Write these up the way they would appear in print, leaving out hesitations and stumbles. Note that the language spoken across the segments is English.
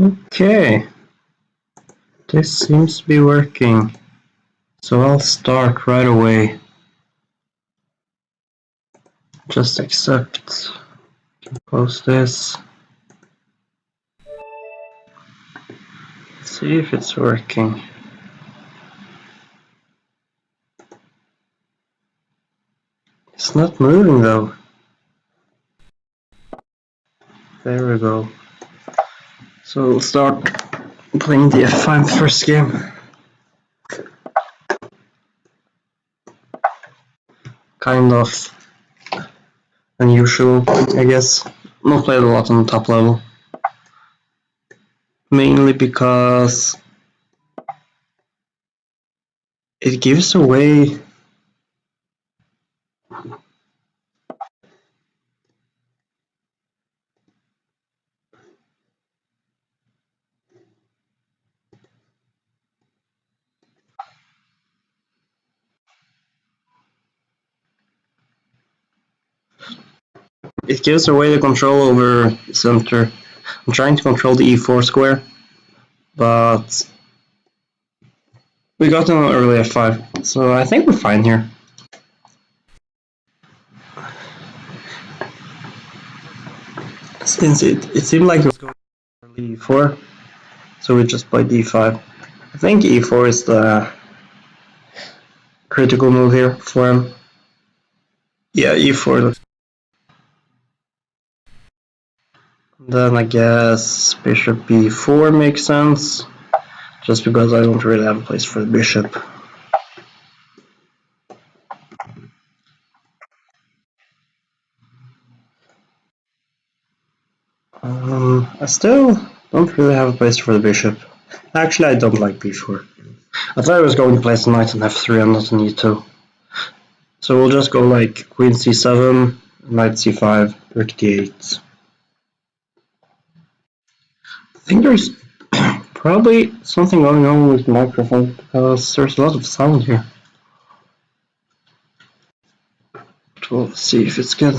Okay, this seems to be working, so I'll start right away. Just accept, close this. See if it's working. It's not moving though. There we go. So we'll start playing the F5 first game. Kind of unusual, I guess. Not played a lot on the top level. Mainly because it gives away the control over center. I'm trying to control the e4 square, but we got an early f5, so I think we're fine here. Since it seemed like it was going early e4, so we just played d5. I think e4 is the critical move here for him. Yeah, e4. Then I guess bishop b4 makes sense, just because I don't really have a place for the bishop. I still don't really have a place for the bishop. Actually, I don't like b4. I thought I was going to place the knight on f3 and not on e2. So we'll just go like queen c7, knight c5, rook d8. I think there's probably something going on with the microphone because there's a lot of sound here. But we'll see if it's good.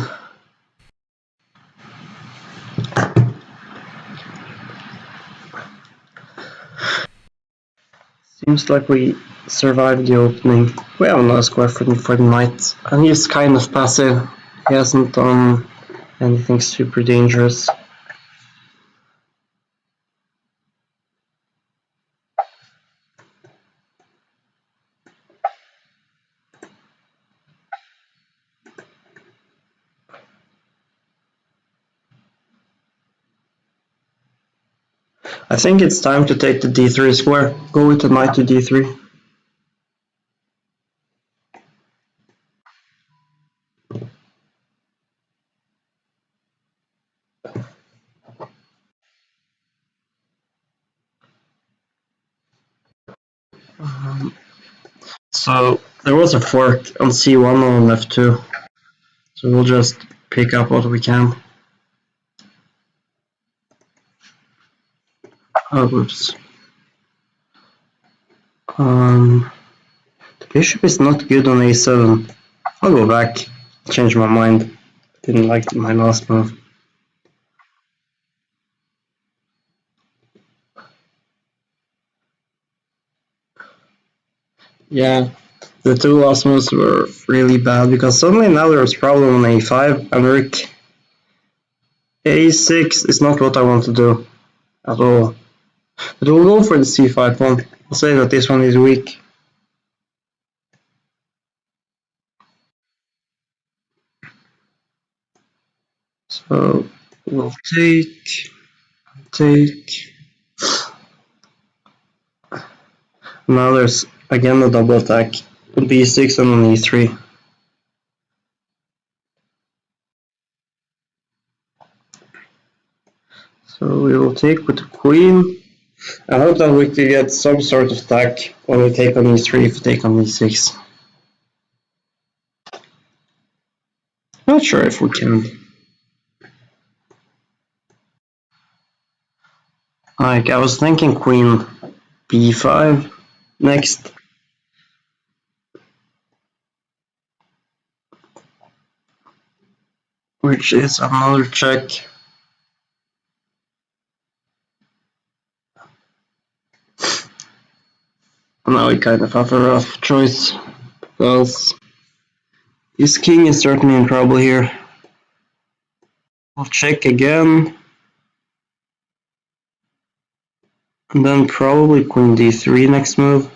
Seems like we survived the opening. We have no square for the knight, and he's kind of passive. He hasn't done anything super dangerous. I think it's time to take the d3 square. Go with the knight to d3. So there was a fork on c1 on f2. So we'll just pick up what we can. Oh, whoops. The bishop is not good on a7. I'll go back. Change my mind. Didn't like my last move. Yeah, the two last moves were really bad because suddenly now there's problem on a5 and rook a6 is not what I want to do at all. But we'll go for the c5 pawn. I'll say that this one is weak. So we'll take. Now there's again a double attack on b6 and on e3. So we will take with the queen. I hope that we can get some sort of attack when we take on e3 if we take on e6. Not sure if we can. Like, I was thinking queen b5 next. Which is another check. Now we kind of have a rough choice, because his king is certainly in trouble here. We'll check again. And then probably queen d3 next move.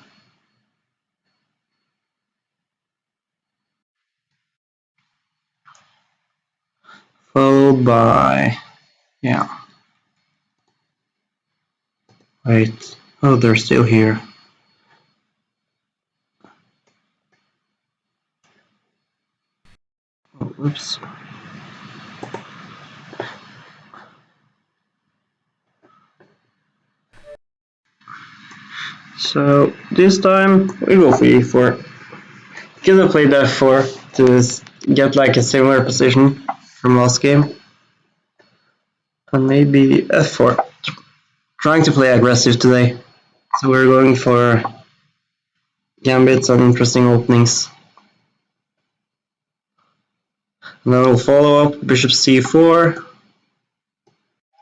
Followed by... yeah. Wait. Oh, they're still here. Oh, oops. So this time we go for e4. Could have played f4 to get like a similar position from last game. And maybe f4. Trying to play aggressive today. So we're going for gambits and interesting openings. And then we'll follow up bishop c4.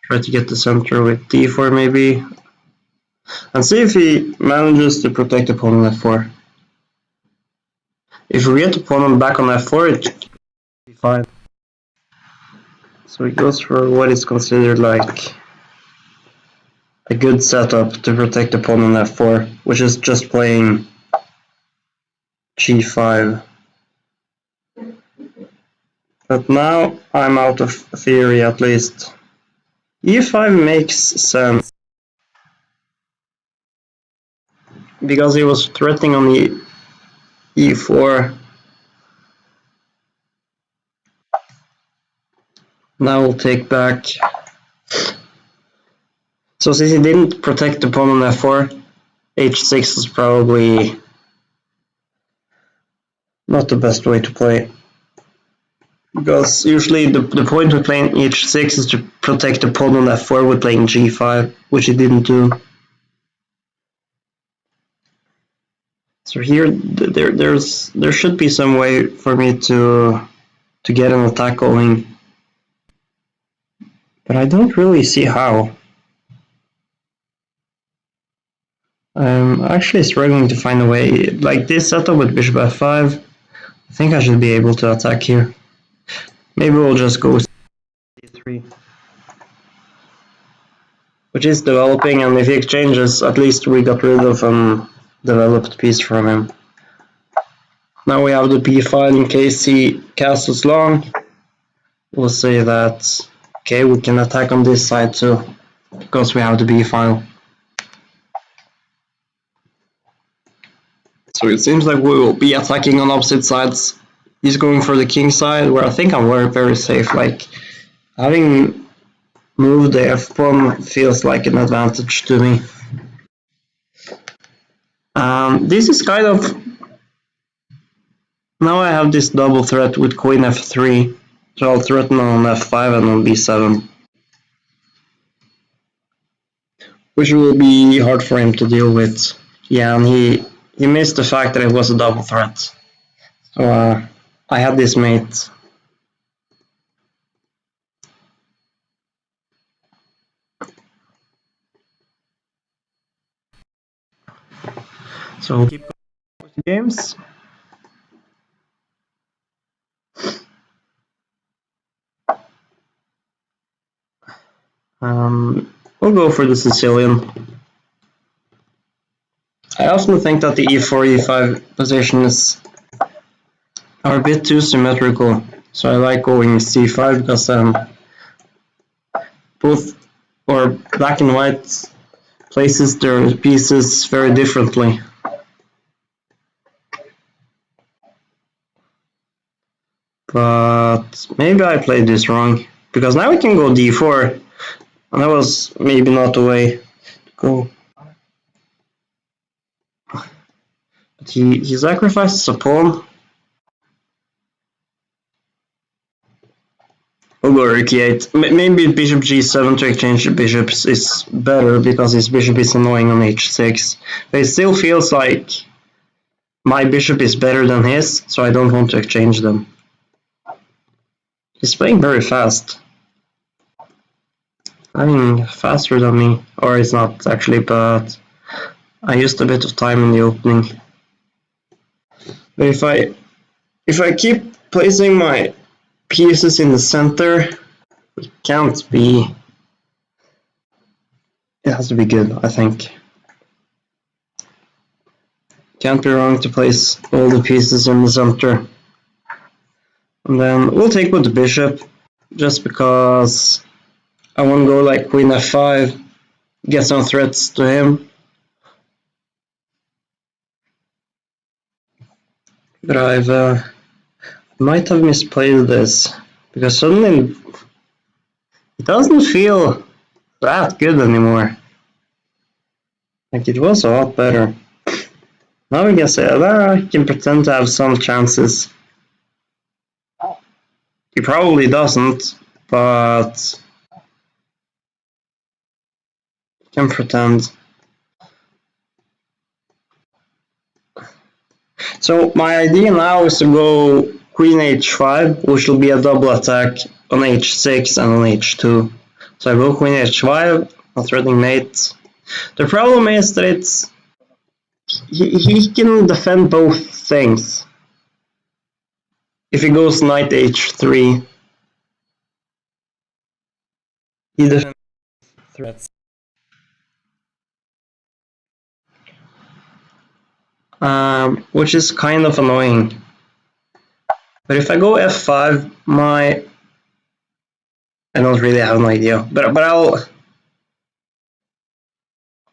Try to get the center with d4 maybe. And see if he manages to protect the pawn on f4. If we get the pawn back on f4, it should be fine. So he goes for what is considered like a good setup to protect the pawn on f4, which is just playing g5. But now I'm out of theory at least. e5 makes sense, because he was threatening on the e4. Now we'll take back. So since he didn't protect the pawn on f4, h6 is probably not the best way to play. Because usually the point with playing h6 is to protect the pawn on f4 with playing g5, which he didn't do. So here there should be some way for me to get an attack going, but I don't really see how. I'm actually struggling to find a way. Like this setup with bishop f5, I think I should be able to attack here. Maybe we'll just go c3, which is developing, and if he exchanges, at least we got rid of a developed piece from him. Now we have the b file in case he castles long. We'll say that, okay, we can attack on this side too, because we have the b file. So it seems like we will be attacking on opposite sides. He's going for the king side, where I think I'm very safe. Like, having moved the f-pawn feels like an advantage to me. This is kind of... now I have this double threat with queen f3, so I'll threaten on f5 and on b7. Which will be hard for him to deal with. Yeah, and he missed the fact that it was a double threat. So I had this mate. So we'll keep going with the games. We'll go for the Sicilian. I often think that the e4, e5 positions are a bit too symmetrical, so I like going c5 because both, or black and white, places their pieces very differently. But maybe I played this wrong, because now we can go d4, and that was maybe not the way to go. But he sacrifices a pawn. We'll go rook e8. Maybe bishop g7 to exchange the bishops is better, because his bishop is annoying on h6. But it still feels like my bishop is better than his, so I don't want to exchange them. He's playing very fast. I mean, faster than me. Or it's not actually, but I used a bit of time in the opening. But if I keep placing my pieces in the center, it can't be. It has to be good, I think. Can't be wrong to place all the pieces in the center. And then we'll take with the bishop, just because I want to go like queen f5, get some threats to him. But I might have misplayed this, because suddenly it doesn't feel that good anymore. Like it was a lot better. Now we can say that I can pretend to have some chances. He probably doesn't, but I can pretend. So my idea now is to go queen h5, which will be a double attack on h6 and on h2. So I go queen h5, not threatening mate. The problem is that he can defend both things. If he goes knight h3, he defends threats. Which is kind of annoying. But if I go f5, I don't really have an idea. But I'll.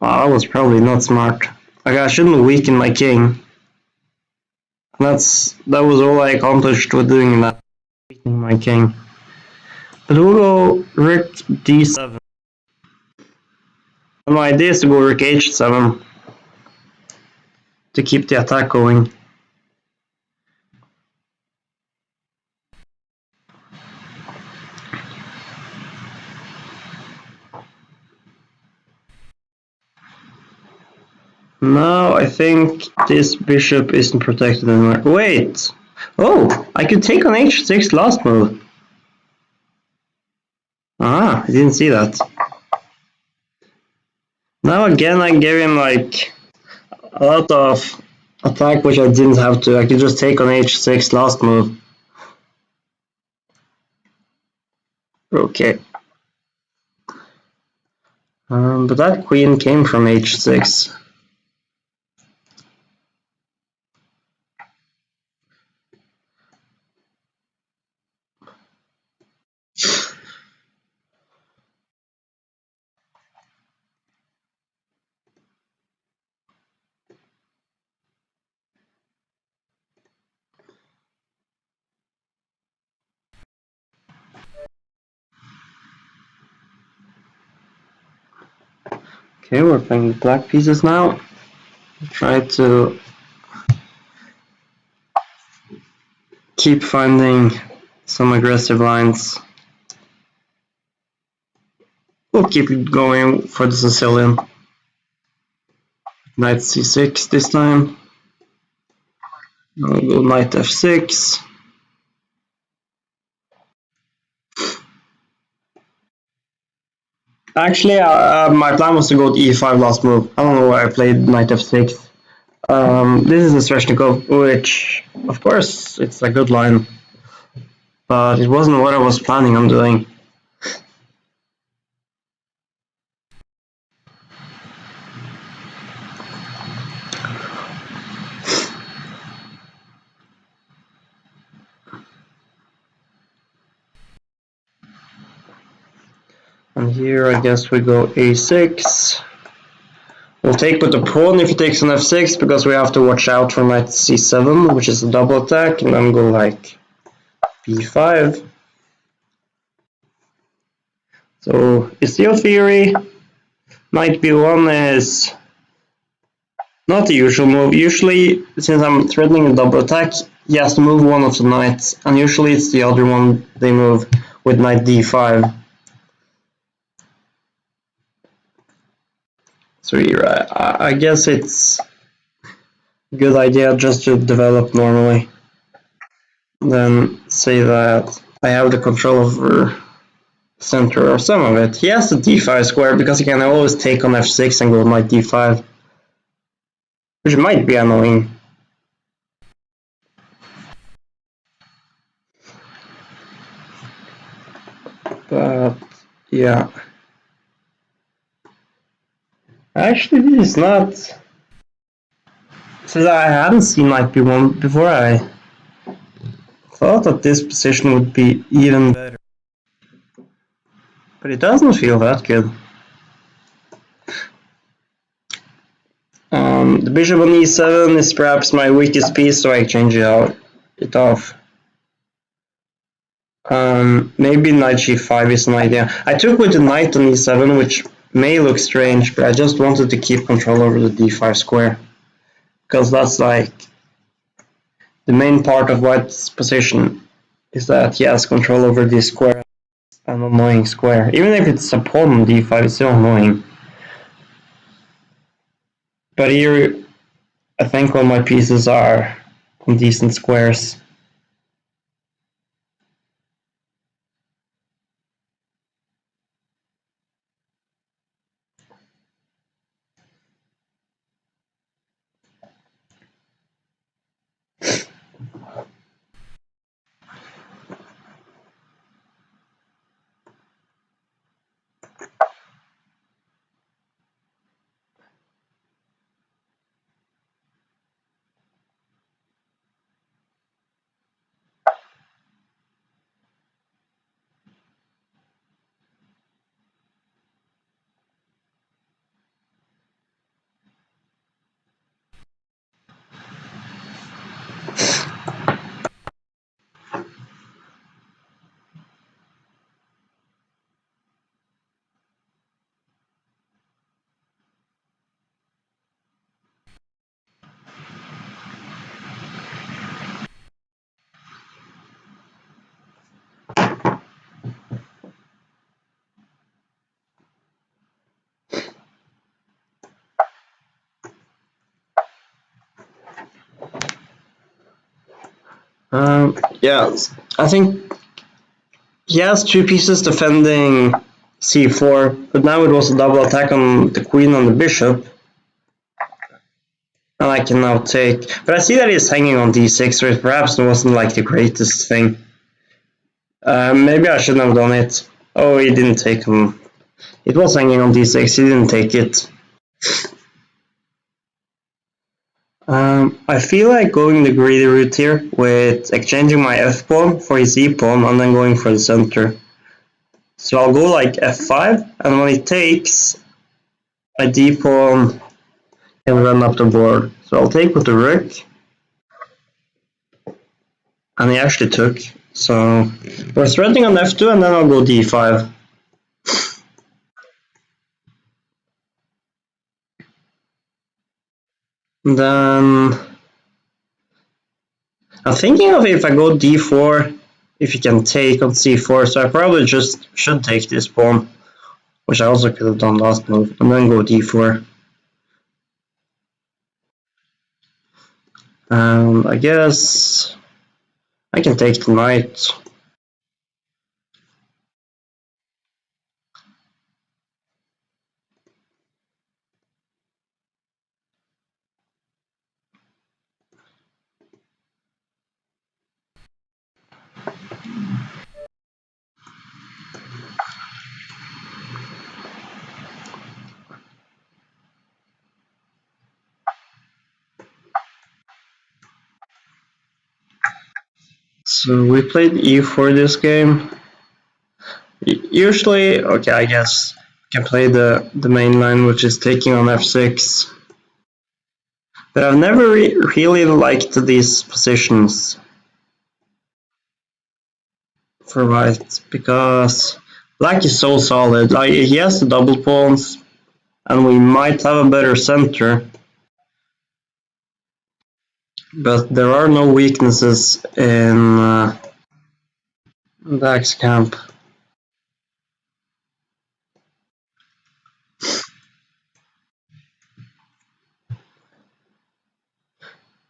Well, that was probably not smart. Like I shouldn't weaken my king. That was all I accomplished with doing that. Weakening my king. But we'll go rook d7. And my idea is to go rook h7 to keep the attack going. Now I think this bishop isn't protected anymore. Wait! Oh! I could take on h6 last move. Ah, I didn't see that. Now again I gave him like a lot of attack which I didn't have to. I could just take on h6 last move. Okay. But that queen came from h6. Okay, we're playing the black pieces now. Try to keep finding some aggressive lines. We'll keep it going for the Sicilian. Knight c6 this time. I'll go knight f6. Actually, my plan was to go to e5 last move. I don't know why I played knight f6. This is a Sveshnikov, which, of course, it's a good line, but it wasn't what I was planning on doing. And here I guess we go a6. We'll take with the pawn if he takes on f6 because we have to watch out for knight c7, which is a double attack, and then go like b5. So is your theory knight b1 is not the usual move. Usually, since I'm threatening a double attack, he has to move one of the knights, and usually it's the other one they move with knight d5. So here, I guess it's a good idea just to develop normally. Then say that I have the control over center or some of it. He has the d5 square because he can always take on f6 and go knight d5, which might be annoying. But yeah, actually this is not. Since I hadn't seen knight b1 before, I thought that this position would be even better, but it doesn't feel that good. The bishop on e7 is perhaps my weakest piece, so I change it off. Maybe knight g5 is an idea. I took with the knight on e7, which may look strange, but I just wanted to keep control over the d5 square, because that's like the main part of white's position, is that he has control over this square, an annoying square. Even if it's a pawn on d5, it's still annoying. But here, I think all my pieces are on decent squares. Yeah, I think he has two pieces defending c4, but now it was a double attack on the queen and the bishop, and I can now take. But I see that he's hanging on d6, which perhaps wasn't like the greatest thing. Maybe I shouldn't have done it. Oh, he didn't take him. It was hanging on d6, he didn't take it. I feel like going the greedy route here with exchanging my f pawn for his e pawn and then going for the center. So I'll go like f5, and when he takes, my d pawn can run up the board. So I'll take with the rook, and he actually took. So we're threatening on f2, and then I'll go d5. And then I'm thinking of if I go d4, if he can take on c4. So I probably just should take this pawn, which I also could have done last move, and then go d4. And I guess I can take the knight. So we played e4 this game. Usually, okay, I guess I can play the main line, which is taking on f6. But I've never really liked these positions for white because black is so solid. Like he has the double pawns, and we might have a better center. But there are no weaknesses in black's camp.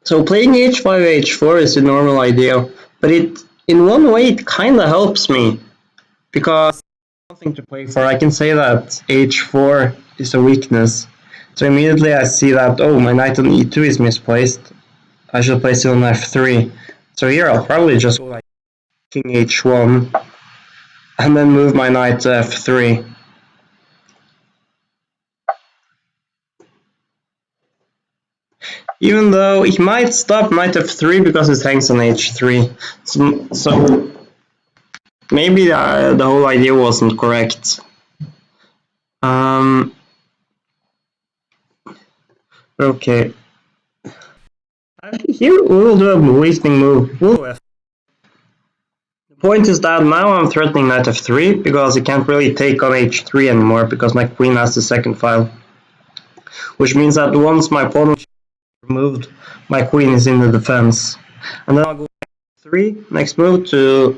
So playing h5, h4 is the normal idea, but in one way it kind of helps me because nothing to play for. I can say that h4 is a weakness. So immediately I see that, oh, my knight on e2 is misplaced. I should place it on f3. So here I'll probably just go like king h1 and then move my knight to f3. Even though he might stop knight f3 because it hangs on h3. So maybe the whole idea wasn't correct. Okay. Here we will do a wasting move. The point is that now I'm threatening knight f3 because he can't really take on h3 anymore because my queen has the second file. Which means that once my pawn is removed, my queen is in the defense. And then I'll go f3, next move to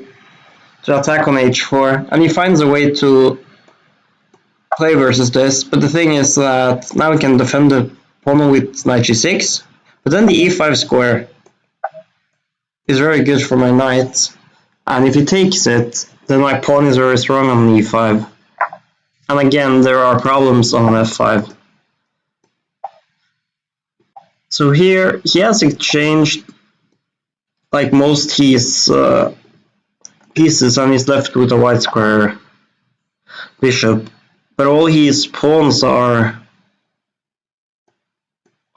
attack on h4, and he finds a way to play versus this, but the thing is that now we can defend the pawn with knight g6, but then the e5 square is very good for my knight, and if he takes it, then my pawn is very strong on e5. And again, there are problems on f5. So here, he has exchanged like most his pieces, and he's left with a white square bishop, but all his pawns are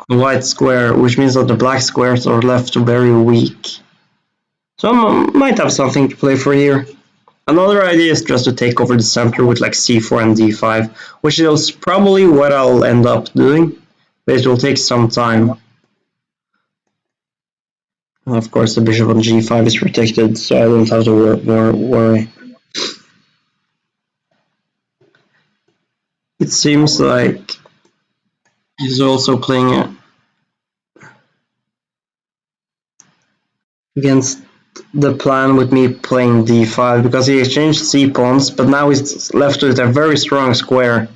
white square, which means that the black squares are left very weak. So I might have something to play for here. Another idea is just to take over the center with like c4 and d5, which is probably what I'll end up doing, but it will take some time. And of course the bishop on g5 is protected, so I don't have to worry. It seems like he's also playing against the plan with me playing d5 because he exchanged c-pawns, but now he's left with a very strong square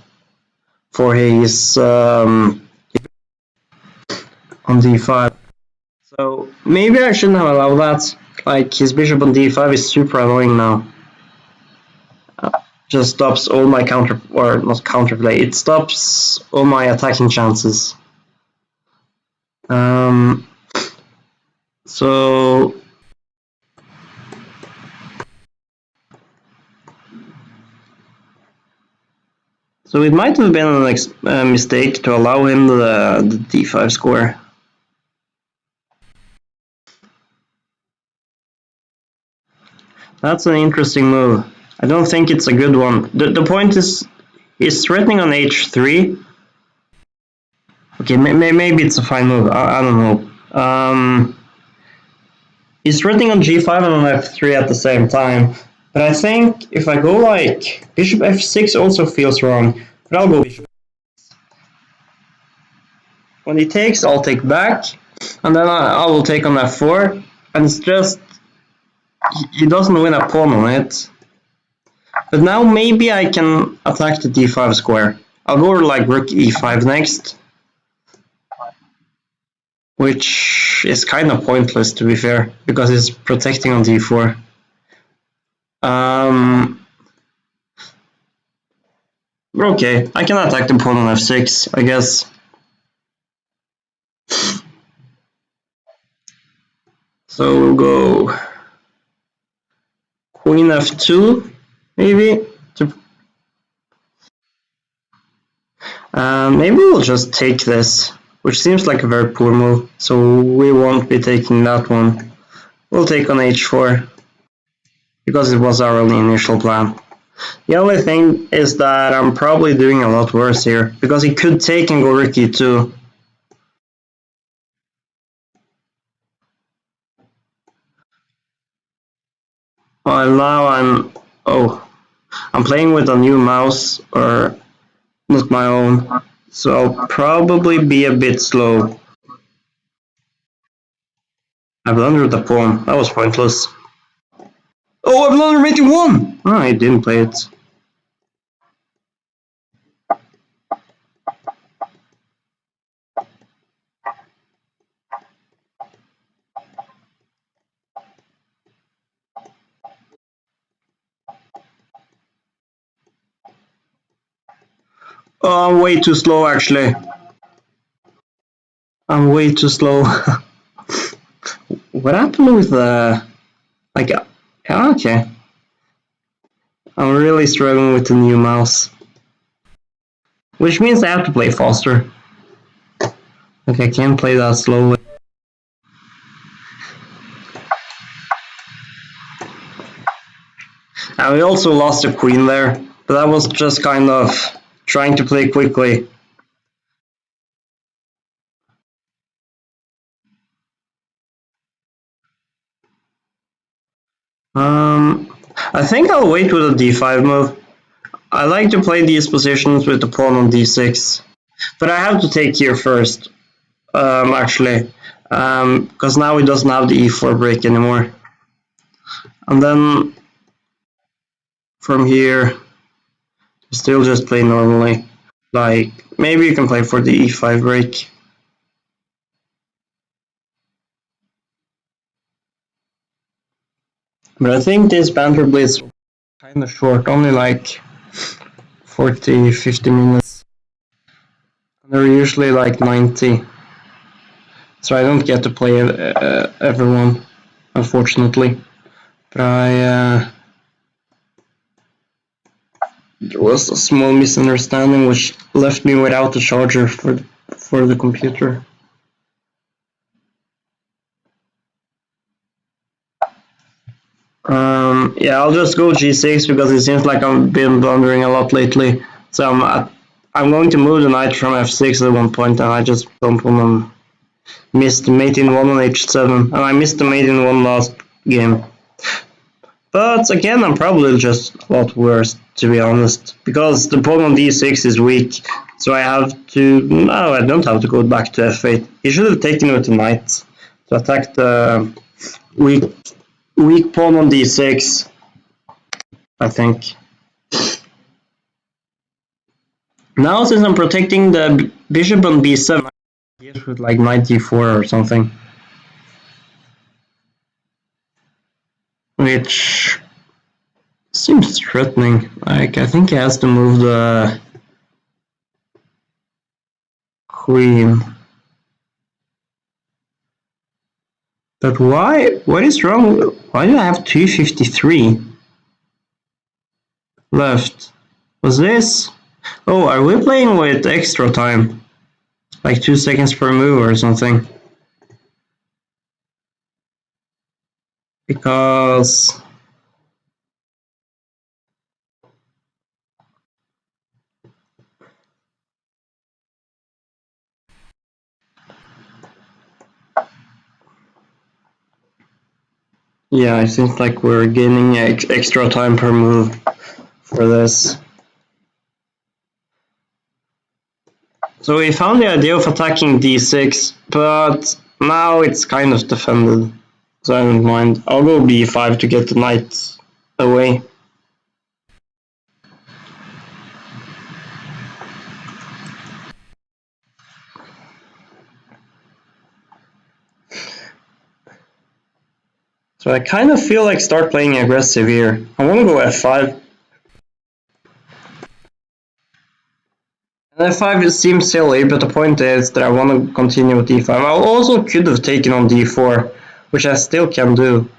for his on d5. So maybe I shouldn't have allowed that. Like his bishop on d5 is super annoying now. Just stops all my not counterplay. It stops all my attacking chances. So it might have been a mistake to allow him the d5 square. That's an interesting move. I don't think it's a good one. The point is, he's threatening on h3. Okay, maybe it's a fine move. I don't know. He's threatening on g5 and on f3 at the same time. But I think if I go like bishop f6 also feels wrong. But I'll go bishop. When he takes, I'll take back, and then I will take on f4. And it's just he doesn't win a pawn on it. But now maybe I can attack the d5 square. I'll go like rook e5 next, which is kind of pointless to be fair, because it's protecting on d4. Okay, I can attack the pawn on f6, I guess. So we'll go queen f2, maybe. Maybe we'll just take this, which seems like a very poor move, so we won't be taking that one. We'll take on h4, because it was our only initial plan. The only thing is that I'm probably doing a lot worse here, because he could take and go rook e2. Well, now I'm playing with a new mouse, or not my own, so I'll probably be a bit slow. I blundered the pawn. That was pointless. Oh, I blundered mate 1! Oh, I didn't play it. Oh, I'm way too slow actually. I'm way too slow. What happened with the... Like, okay. I'm really struggling with the new mouse. Which means I have to play faster. Like, I can't play that slowly. And we also lost a queen there, but that was just kind of trying to play quickly. I think I'll wait with a d5 move. I like to play these positions with the pawn on d6, but I have to take here first, actually, because now he doesn't have the e4 break anymore. And then from here, still just play normally. Like, maybe you can play for the e5 break. But I think this Banter Blitz is kind of short, only like 40-50 minutes. They're usually like 90. So I don't get to play everyone, unfortunately. But there was a small misunderstanding which left me without the charger for the computer. Yeah, I'll just go g6 because it seems like I've been blundering a lot lately. So I'm going to move the knight from f6 at one point, and I just don't want to miss the mate in 1 on h7, and I missed the mate in 1 last game. But again, I'm probably just a lot worse, to be honest, because the pawn on d6 is weak, so I have to... No, I don't have to go back to f8. He should have taken with the knight to attack the weak pawn on d6, I think. Now, since I'm protecting the bishop on b7, I guess with like knight d4 or something. Which seems threatening. Like, I think he has to move the queen. But why? What is wrong? Why do I have 253 left? Was this? Oh, are we playing with extra time? Like 2 seconds per move or something? Because... Yeah, it seems like we're gaining extra time per move for this. So we found the idea of attacking d6, but now it's kind of defended. So I don't mind. I'll go b5 to get the knight away. So I kind of feel like start playing aggressive here. I want to go f5. And f5 seems silly, but the point is that I want to continue with d5. I also could have taken on d4, which I still can do.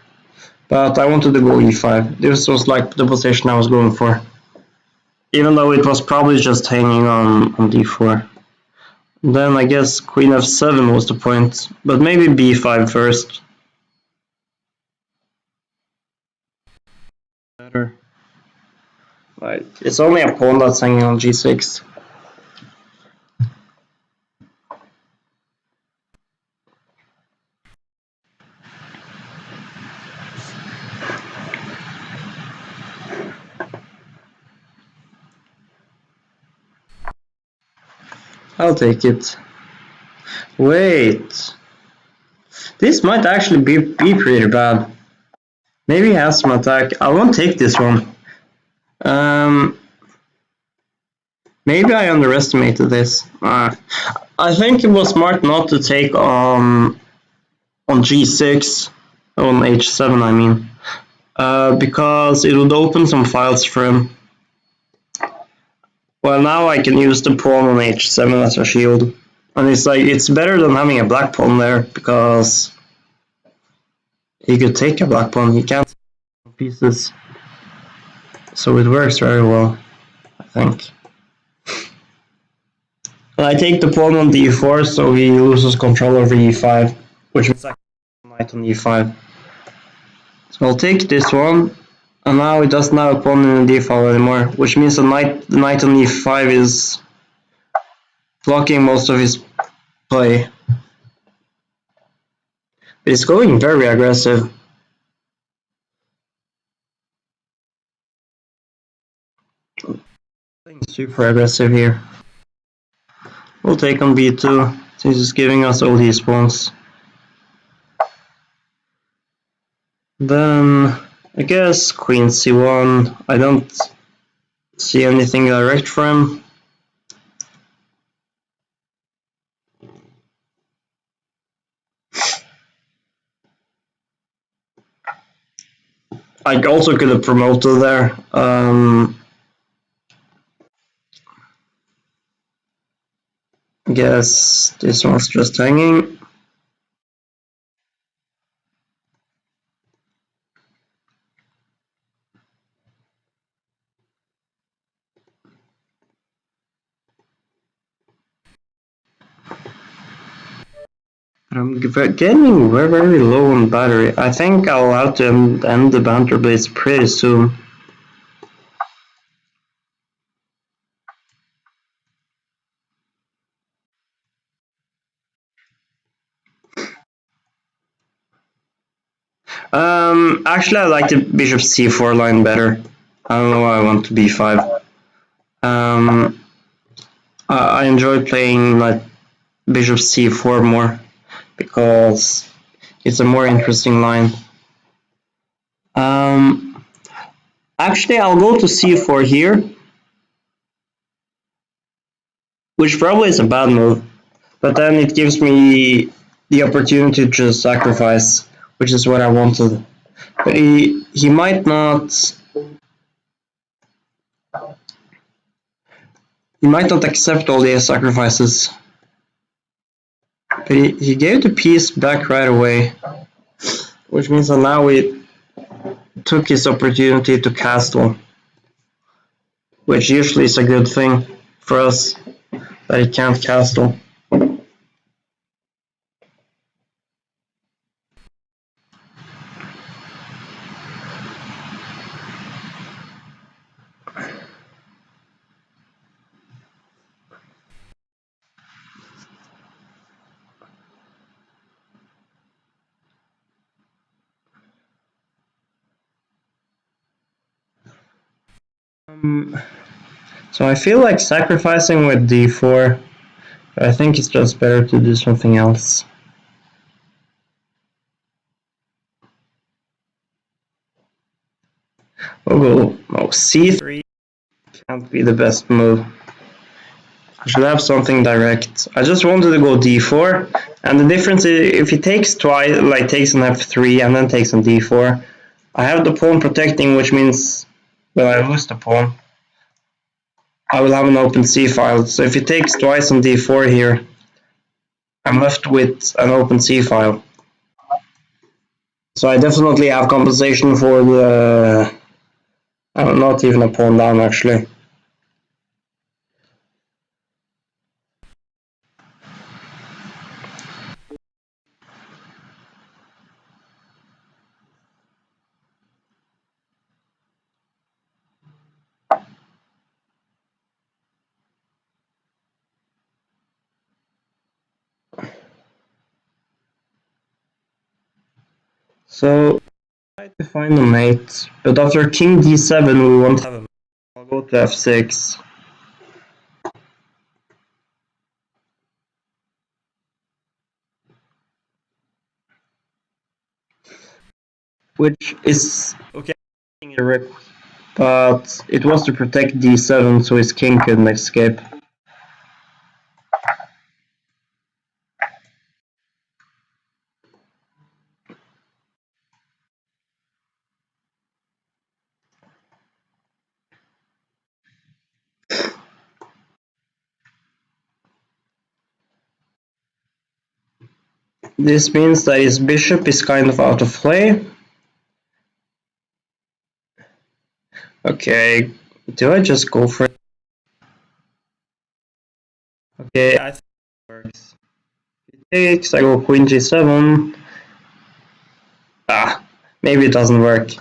But I wanted to go e5. This was like the position I was going for. Even though it was probably just hanging on d4. Then I guess queen f7 was the point. But maybe b5 first. Better. Right. It's only a pawn that's hanging on g6. I'll take it. Wait. This might actually be pretty bad. Maybe he has some attack. I won't take this one. Maybe I underestimated this. I think it was smart not to take on g6, on h7 I mean, because it would open some files for him. Well, now I can use the pawn on h7 as a shield. And it's like, it's better than having a black pawn there, because he could take a black pawn, he can't take pieces. So it works very well, I think. And I take the pawn on d4, so he loses control over e5, which means I can knight on e5. So I'll take this one, and now it doesn't have a pawn in the d-file anymore, which means the knight on e5 is blocking most of his play. But it's going very aggressive. Super aggressive here. We'll take on b2, since it's giving us all these pawns. Then, I guess queen c1. I don't see anything direct for him. I also could have promoted there. I guess this one's just hanging. I'm getting very low on battery. I think I'll have to end the Banter Blitz pretty soon. Actually, I like the bishop c4 line better. I don't know why I want to b5. I enjoy playing like bishop c4 more because it's a more interesting line. Actually, I'll go to c4 here, which probably is a bad move, but then it gives me the opportunity to just sacrifice, which is what I wanted. But he might not. He might not accept all the sacrifices. But he gave the piece back right away, which means that now he took his opportunity to castle, which usually is a good thing for us, that he can't castle. So I feel like sacrificing with d4, but I think it's just better to do something else. Oh, c3 can't be the best move. I should have something direct. I just wanted to go d4, and the difference is if he takes twice, like takes an f3 and then takes on d4, I have the pawn protecting, which means when I lose the pawn, I will have an open c-file. So if he takes twice on d4 here, I'm left with an open c-file. So I definitely have compensation for the... not even a pawn down, actually. So I try to find a mate, but after king d7 we won't have a mate. I'll go to f6. Which is okay, a rip, but it was to protect d7 so his king couldn't escape. This means that his bishop is kind of out of play. Okay, do I just go for it? Okay, I think it works. It takes, I go queen g7. Ah, maybe it doesn't work.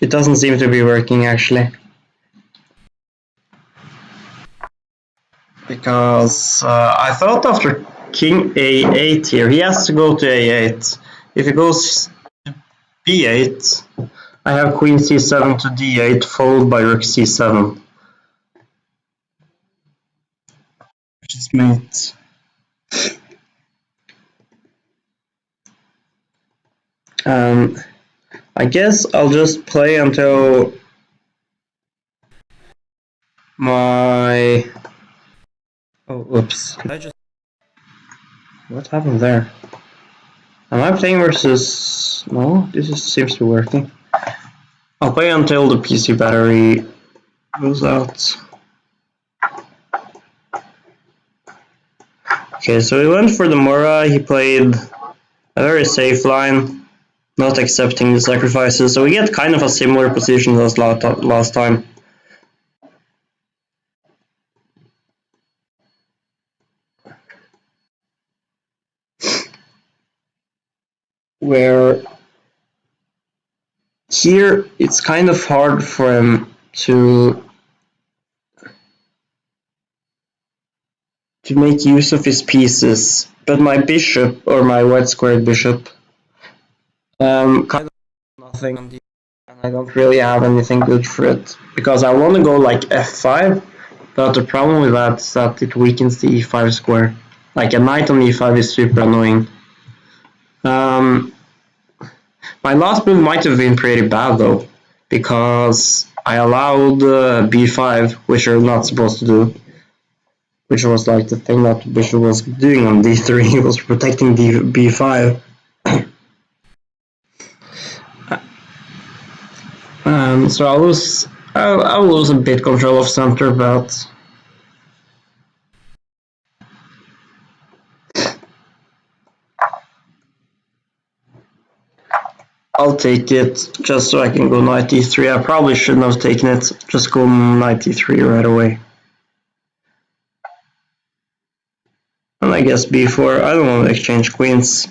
It doesn't seem to be working actually. Because I thought after king a8 here, he has to go to a8. If he goes b8, I have queen c7 to d8 followed by rook c7. Which is mate. I guess I'll just play until my... Oh, oops. What happened there? Am I playing versus... No, seems to be working. I'll play until the PC battery goes out. Okay, so he went for the Mora. He played a very safe line, not accepting the sacrifices. So we get kind of a similar position as last time. Where here it's kind of hard for him to make use of his pieces, but my bishop, or my white squared bishop, kind of nothing, and I don't really have anything good for it, because I want to go like f5, but the problem with that is that it weakens the e5 square. Like a knight on e5 is super annoying. My last move might have been pretty bad though, because I allowed b5, which you're not supposed to do, which was like the thing that bishop was doing on d3. He was protecting b5. So I lose a bit control of center, but I'll take it just so I can go knight e3. I probably shouldn't have taken it. Just go knight e3 right away. And I guess b4. I don't want to exchange queens.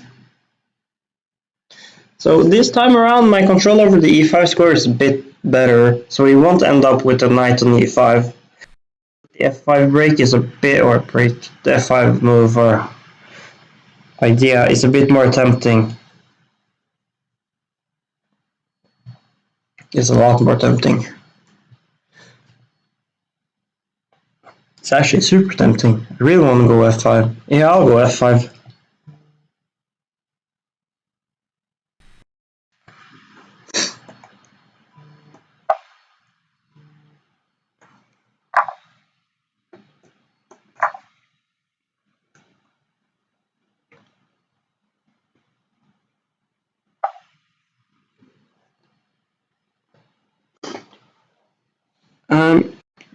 So this time around, my control over the e5 square is a bit better, so we won't end up with a knight on e5. The f5 break is a bit, or break, the f5 move or idea is a bit more tempting. It's a lot more tempting. It's actually super tempting. I really want to go f5. Yeah, I'll go f5.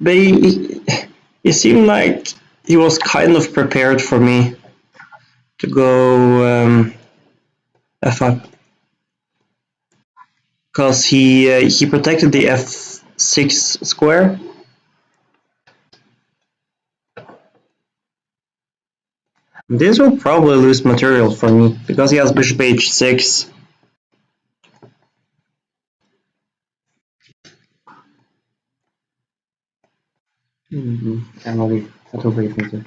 But he seemed like he was kind of prepared for me to go f5, because he protected the f6 square. This will probably lose material for me because he has bishop h6. Emily, what do you think?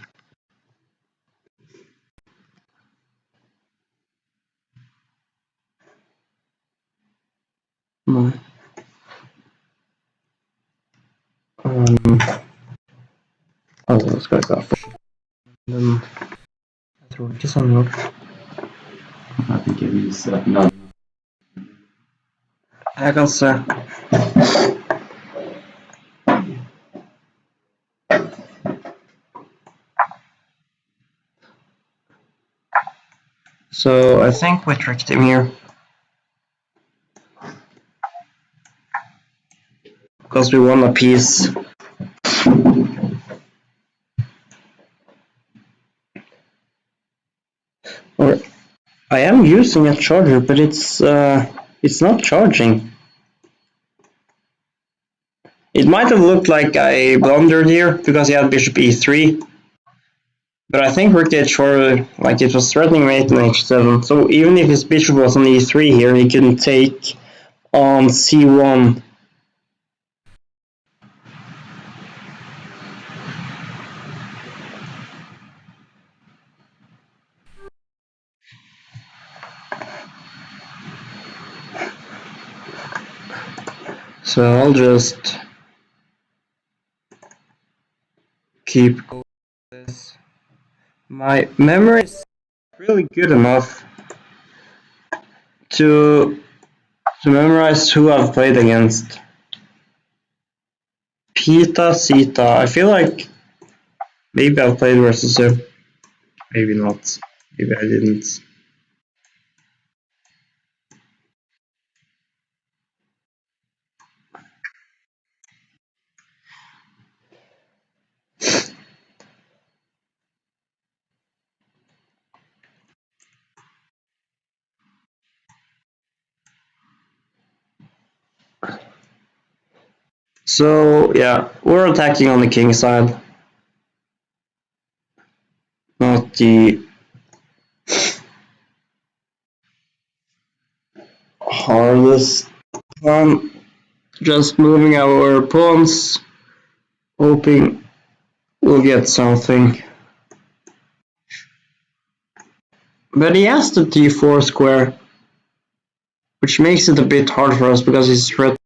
Oh, let's go off. Then I throw this on rook. I think it is no. I can say. So I think we tricked him here. Because we won a piece. Or I am using a charger, but it's not charging. It might have looked like I blundered here because he had bishop e3. But I think rook h4, like it was threatening mate on h7. So even if his bishop was on e3 here, he couldn't take on c1. So I'll just keep going with this. My memory is really good enough to memorize who I've played against. Pita, Sita. I feel like maybe I've played versus him. Maybe not. Maybe I didn't. So yeah, we're attacking on the king side. Not the hardest one. Just moving our pawns, hoping we'll get something. But he has the d4 square, which makes it a bit hard for us because he's threatening